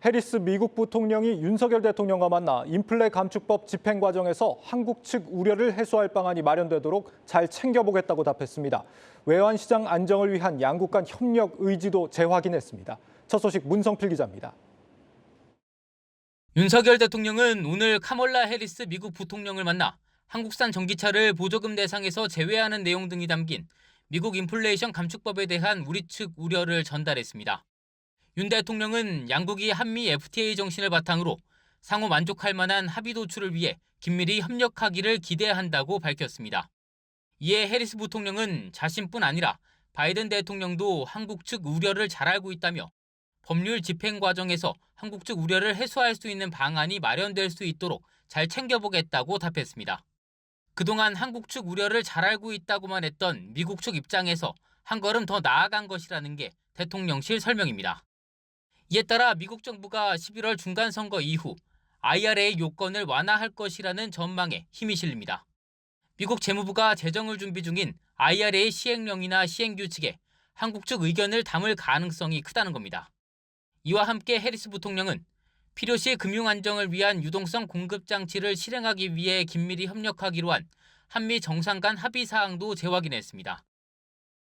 해리스 미국 부통령이 윤석열 대통령과 만나 인플레 감축법 집행 과정에서 한국 측 우려를 해소할 방안이 마련되도록 잘 챙겨보겠다고 답했습니다. 외환시장 안정을 위한 양국 간 협력 의지도 재확인했습니다. 첫 소식 문성필 기자입니다. 윤석열 대통령은 오늘 카멀라 해리스 미국 부통령을 만나 한국산 전기차를 보조금 대상에서 제외하는 내용 등이 담긴 미국 인플레이션 감축법에 대한 우리 측 우려를 전달했습니다. 윤 대통령은 양국이 한미 FTA 정신을 바탕으로 상호 만족할 만한 합의 도출을 위해 긴밀히 협력하기를 기대한다고 밝혔습니다. 이에 해리스 부통령은 자신뿐 아니라 바이든 대통령도 한국 측 우려를 잘 알고 있다며 법률 집행 과정에서 한국 측 우려를 해소할 수 있는 방안이 마련될 수 있도록 잘 챙겨보겠다고 답했습니다. 그동안 한국 측 우려를 잘 알고 있다고만 했던 미국 측 입장에서 한 걸음 더 나아간 것이라는 게 대통령실 설명입니다. 이에 따라 미국 정부가 11월 중간선거 이후 IRA 요건을 완화할 것이라는 전망에 힘이 실립니다. 미국 재무부가 제정을 준비 중인 IRA 시행령이나 시행규칙에 한국 측 의견을 담을 가능성이 크다는 겁니다. 이와 함께 해리스 부통령은 필요시 금융 안정을 위한 유동성 공급 장치를 실행하기 위해 긴밀히 협력하기로 한 한미 정상 간 합의 사항도 재확인했습니다.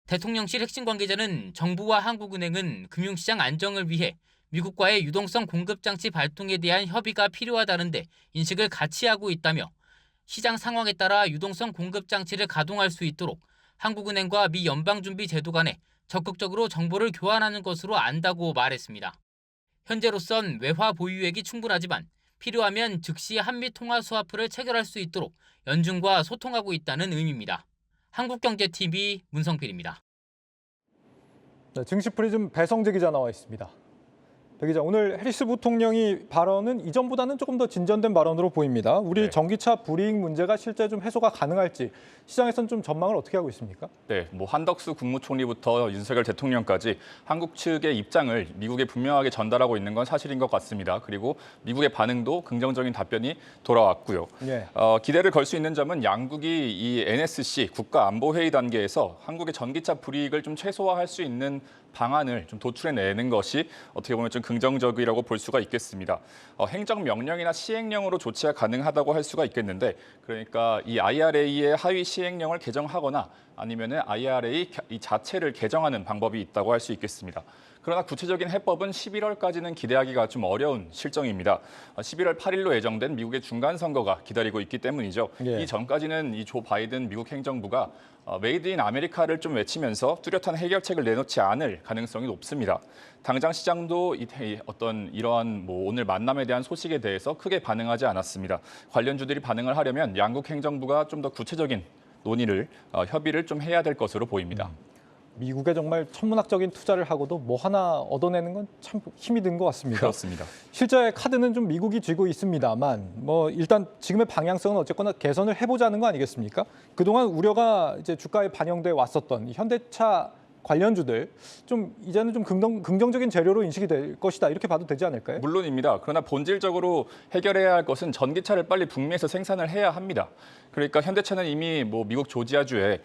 대통령실 핵심 관계자는 정부와 한국은행은 금융시장 안정을 위해 미국과의 유동성 공급 장치 발동에 대한 협의가 필요하다는데 인식을 같이 하고 있다며 시장 상황에 따라 유동성 공급 장치를 가동할 수 있도록 한국은행과 미 연방준비제도 간에 적극적으로 정보를 교환하는 것으로 안다고 말했습니다. 현재로선 외화 보유액이 충분하지만 필요하면 즉시 한미 통화 스와프를 체결할 수 있도록 연준과 소통하고 있다는 의미입니다. 한국경제TV 문성필입니다. 네, 증시 프리즘 배성재 기자 나와 있습니다. 배 기자, 오늘 해리스 부통령이 발언은 이전보다는 조금 더 진전된 발언으로 보입니다. 우리 전기차 불이익 문제가 실제 좀 해소가 가능할지 시장에서는 좀 전망을 어떻게 하고 있습니까? 네, 한덕수 국무총리부터 윤석열 대통령까지 한국 측의 입장을 미국에 분명하게 전달하고 있는 건 사실인 것 같습니다. 그리고 미국의 반응도 긍정적인 답변이 돌아왔고요. 예. 기대를 걸 수 있는 점은 양국이 이 NSC 국가안보회의 단계에서 한국의 전기차 불이익을 좀 최소화할 수 있는 방안을 좀 도출해내는 것이 어떻게 보면 좀 긍정적이라고 볼 수가 있겠습니다. 행정명령이나 시행령으로 조치가 가능하다고 할 수가 있겠는데, 그러니까 이 IRA의 하위 시행령을 개정하거나 아니면은 IRA 이 자체를 개정하는 방법이 있다고 할 수 있겠습니다. 그러나 구체적인 해법은 11월까지는 기대하기가 좀 어려운 실정입니다. 11월 8일로 예정된 미국의 중간선거가 기다리고 있기 때문이죠. 예. 이 전까지는 이 조 바이든 미국 행정부가 메이드 인 아메리카를 좀 외치면서 뚜렷한 해결책을 내놓지 않을 가능성이 높습니다. 당장 시장도 어떤 이러한 오늘 만남에 대한 소식에 대해서 크게 반응하지 않았습니다. 관련주들이 반응을 하려면 양국 행정부가 좀 더 구체적인 논의를, 협의를 좀 해야 될 것으로 보입니다. 미국에 정말 천문학적인 투자를 하고도 뭐 하나 얻어내는 건 참 힘이 든 것 같습니다. 그렇습니다. 실제 카드는 좀 미국이 쥐고 있습니다만 일단 지금의 방향성은 어쨌거나 개선을 해보자는 거 아니겠습니까? 그동안 우려가 이제 주가에 반영돼 왔었던 현대차 관련주들 좀 이제는 좀 긍정적인 재료로 인식이 될 것이다, 이렇게 봐도 되지 않을까요? 물론입니다. 그러나 본질적으로 해결해야 할 것은 전기차를 빨리 북미에서 생산을 해야 합니다. 그러니까 현대차는 이미 미국 조지아주에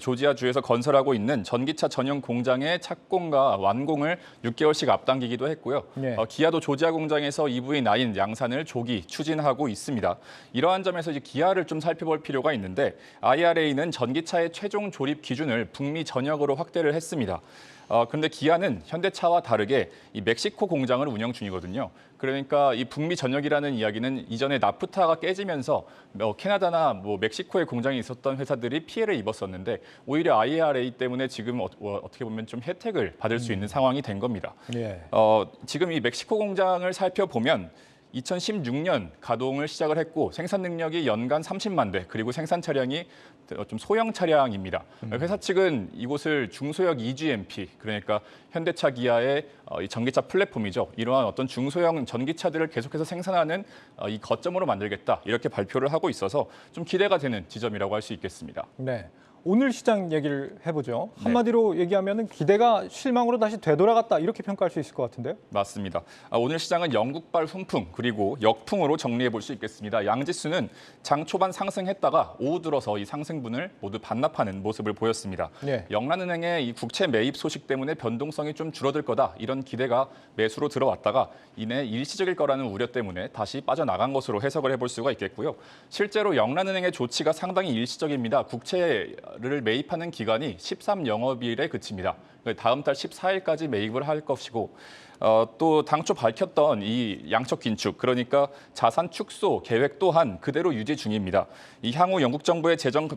조지아주에서 건설하고 있는 전기차 전용 공장의 착공과 완공을 6개월씩 앞당기기도 했고요. 네. 기아도 조지아 공장에서 EV9 양산을 조기 추진하고 있습니다. 이러한 점에서 이제 기아를 좀 살펴볼 필요가 있는데, IRA는 전기차의 최종 조립 기준을 북미 전역으로 확대를 했습니다. 그런데 기아는 현대차와 다르게 이 멕시코 공장을 운영 중이거든요. 그러니까 이 북미 전역이라는 이야기는 이전에 나프타가 깨지면서 캐나다나 멕시코에 공장이 있었던 회사들이 피해를 입었었는데, 오히려 IRA 때문에 지금 어떻게 보면 좀 혜택을 받을 수 있는 상황이 된 겁니다. 예. 지금 이 멕시코 공장을 살펴보면 2016년 가동을 시작을 했고 생산 능력이 연간 30만 대, 그리고 생산 차량이 좀 소형 차량입니다. 회사 측은 이곳을 중소형 EGMP, 그러니까 현대차 기아의 이 전기차 플랫폼이죠. 이러한 어떤 중소형 전기차들을 계속해서 생산하는 이 거점으로 만들겠다, 이렇게 발표를 하고 있어서 좀 기대가 되는 지점이라고 할 수 있겠습니다. 네. 오늘 시장 얘기를 해보죠. 한마디로 얘기하면 기대가 실망으로 다시 되돌아갔다 이렇게 평가할 수 있을 것 같은데요. 맞습니다. 오늘 시장은 영국발 훈풍 그리고 역풍으로 정리해 볼 수 있겠습니다. 양지수는 장 초반 상승했다가 오후 들어서 이 상승분을 모두 반납하는 모습을 보였습니다. 네. 영란은행의 이 국채 매입 소식 때문에 변동성이 좀 줄어들 거다 이런 기대가 매수로 들어왔다가 이내 일시적일 거라는 우려 때문에 다시 빠져나간 것으로 해석을 해볼 수가 있겠고요. 실제로 영란은행의 조치가 상당히 일시적입니다. 국채를 매입하는 기간이 13영업일에 그칩니다. 다음 달 14일까지 매입을 할 것이고 또 당초 밝혔던 이 양적 긴축, 그러니까 자산 축소 계획 또한 그대로 유지 중입니다. 이 향후 영국 정부의 재정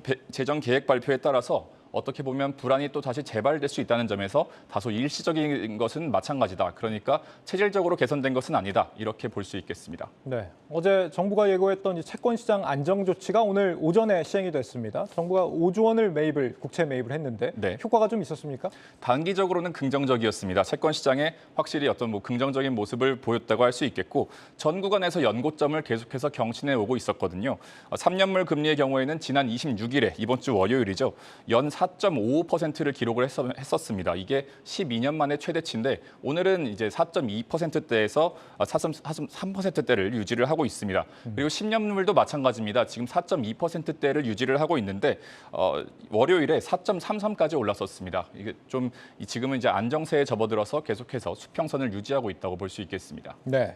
계획 발표에 따라서 어떻게 보면 불안이 또 다시 재발될 수 있다는 점에서 다소 일시적인 것은 마찬가지다. 그러니까 체질적으로 개선된 것은 아니다. 이렇게 볼 수 있겠습니다. 네, 어제 정부가 예고했던 이 채권 시장 안정 조치가 오늘 오전에 시행이 됐습니다. 정부가 5조 원을 국채 매입을 했는데 네. 효과가 좀 있었습니까? 단기적으로는 긍정적이었습니다. 채권 시장에 확실히 어떤 긍정적인 모습을 보였다고 할 수 있겠고 전 구간에서 연고점을 계속해서 경신해 오고 있었거든요. 3년물 금리의 경우에는 지난 26일에 이번 주 월요일이죠. 연 4.55%를 기록을 했었습니다. 이게 12년 만에 최대치인데 오늘은 이제 4.2%대에서 4.3%대를 유지를 하고 있습니다. 그리고 10년물도 마찬가지입니다. 지금 4.2%대를 유지를 하고 있는데 월요일에 4.33까지 올랐었습니다. 이게 좀 지금은 이제 안정세에 접어들어서 계속해서 수평선을 유지하고 있다고 볼 수 있겠습니다. 네.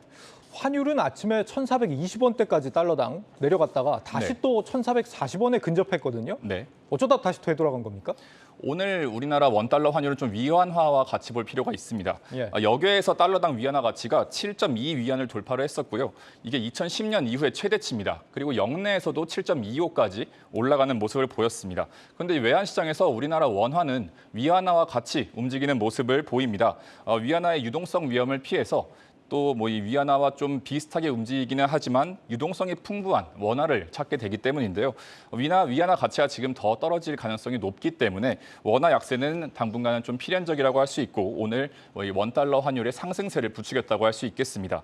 환율은 아침에 1,420원대까지 달러당 내려갔다가 다시 네. 또 1,440원에 근접했거든요. 네. 어쩌다 다시 되돌아간 겁니까? 오늘 우리나라 원달러 환율은 좀 위안화와 같이 볼 필요가 있습니다. 예. 여기에서 달러당 위안화 가치가 7.2위안을 돌파를 했었고요. 이게 2010년 이후에 최대치입니다. 그리고 영내에서도 7.25까지 올라가는 모습을 보였습니다. 그런데 외환 시장에서 우리나라 원화는 위안화와 같이 움직이는 모습을 보입니다. 위안화의 유동성 위험을 피해서 또 이 위안화와 좀 비슷하게 움직이기는 하지만 유동성이 풍부한 원화를 찾게 되기 때문인데요. 위안화 가치가 지금 더 떨어질 가능성이 높기 때문에 원화 약세는 당분간은 좀 필연적이라고 할 수 있고 오늘 이 원달러 환율의 상승세를 부추겼다고 할 수 있겠습니다.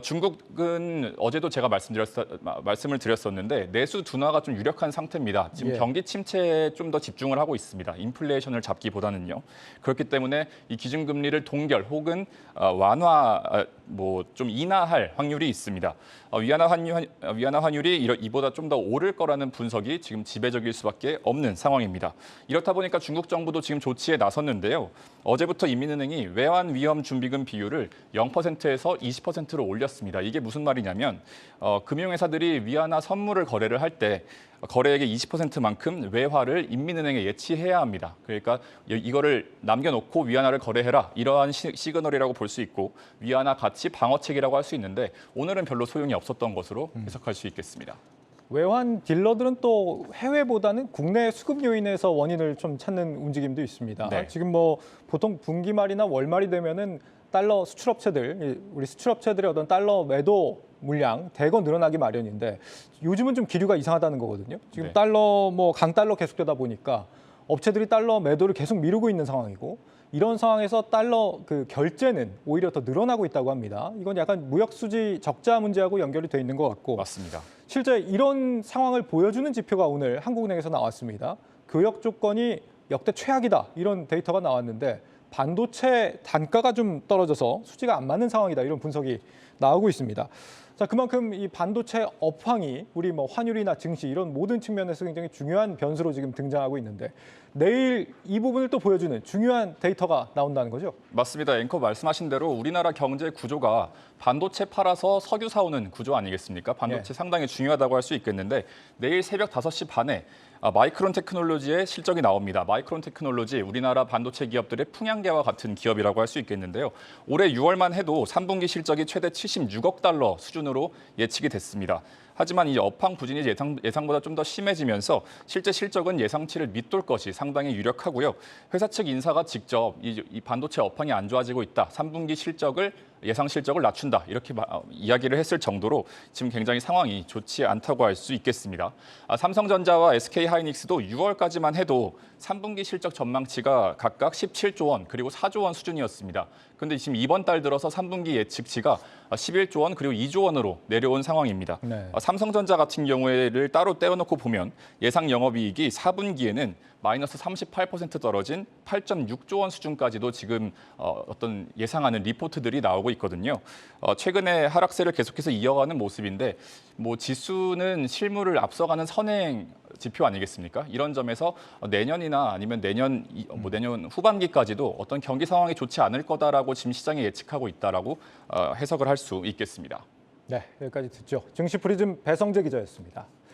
중국은 어제도 제가 말씀을 드렸었는데 내수 둔화가 좀 유력한 상태입니다. 지금 예. 경기 경기 침체에 좀 더 집중을 하고 있습니다. 인플레이션을 잡기보다는요. 그렇기 때문에 이 기준금리를 동결 혹은 완화 좀 인하할 확률이 있습니다. 위안화 환율이 이보다 좀 더 오를 거라는 분석이 지금 지배적일 수밖에 없는 상황입니다. 이렇다 보니까 중국 정부도 지금 조치에 나섰는데요. 어제부터 인민은행이 외환 위험 준비금 비율을 0%에서 20%로 올렸습니다. 이게 무슨 말이냐면 금융회사들이 위안화 선물을 거래를 할 때 거래액의 20%만큼 외화를 인민은행에 예치해야 합니다. 그러니까 이거를 남겨놓고 위안화를 거래해라 이러한 시그널이라고 볼 수 있고 위안화 가치 방어책이라고 할 수 있는데 오늘은 별로 소용이 없었던 것으로 해석할 수 있겠습니다. 외환 딜러들은 또 해외보다는 국내 수급 요인에서 원인을 좀 찾는 움직임도 있습니다. 네. 지금 보통 분기 말이나 월 말이 되면은 달러 우리 수출업체들의 어떤 달러 매도 물량 대거 늘어나기 마련인데 요즘은 좀 기류가 이상하다는 거거든요. 지금 네. 달러 강달러 계속되다 보니까 업체들이 달러 매도를 계속 미루고 있는 상황이고 이런 상황에서 달러 결제는 오히려 더 늘어나고 있다고 합니다. 이건 약간 무역 수지 적자 문제하고 연결이 돼 있는 것 같고 맞습니다. 실제 이런 상황을 보여주는 지표가 오늘 한국은행에서 나왔습니다. 교역 조건이 역대 최악이다 이런 데이터가 나왔는데 반도체 단가가 좀 떨어져서 수지가 안 맞는 상황이다 이런 분석이 나오고 있습니다. 자, 그만큼 이 반도체 업황이 우리 환율이나 증시 이런 모든 측면에서 굉장히 중요한 변수로 지금 등장하고 있는데 내일 이 부분을 또 보여주는 중요한 데이터가 나온다는 거죠? 맞습니다. 앵커 말씀하신 대로 우리나라 경제 구조가 반도체 팔아서 석유 사오는 구조 아니겠습니까? 반도체 상당히 중요하다고 할 수 있겠는데 내일 새벽 5시 반에 마이크론 테크놀로지의 실적이 나옵니다. 마이크론 테크놀로지 우리나라 반도체 기업들의 풍향계와 같은 기업이라고 할 수 있겠는데요. 올해 6월만 해도 3분기 실적이 최대 76억 달러 수준으로 예측이 됐습니다. 하지만 이 업황 부진이 예상보다 좀 더 심해지면서 실제 실적은 예상치를 밑돌 것이 상당히 유력하고요. 회사 측 인사가 직접 이 반도체 업황이 안 좋아지고 있다. 3분기 예상 실적을 낮춘다. 이렇게 이야기를 했을 정도로 지금 굉장히 상황이 좋지 않다고 할 수 있겠습니다. 삼성전자와 SK하이닉스도 6월까지만 해도 3분기 실적 전망치가 각각 17조 원 그리고 4조 원 수준이었습니다. 그런데 지금 이번 달 들어서 3분기 예측치가 11조 원 그리고 2조 원으로 내려온 상황입니다. 네. 삼성전자 같은 경우에를 따로 떼어놓고 보면 예상 영업이익이 4분기에는 마이너스 38% 떨어진 8.6조 원 수준까지도 지금 어떤 예상하는 리포트들이 나오고 있거든요. 최근에 하락세를 계속해서 이어가는 모습인데 뭐 지수는 실물을 앞서가는 선행 지표 아니겠습니까? 이런 점에서 내년이나 아니면 내년 후반기까지도 어떤 경기 상황이 좋지 않을 거다라고 지금 시장이 예측하고 있다라고 해석을 할 수 있겠습니다. 네, 여기까지 듣죠. 증시 프리즘 배성재 기자였습니다.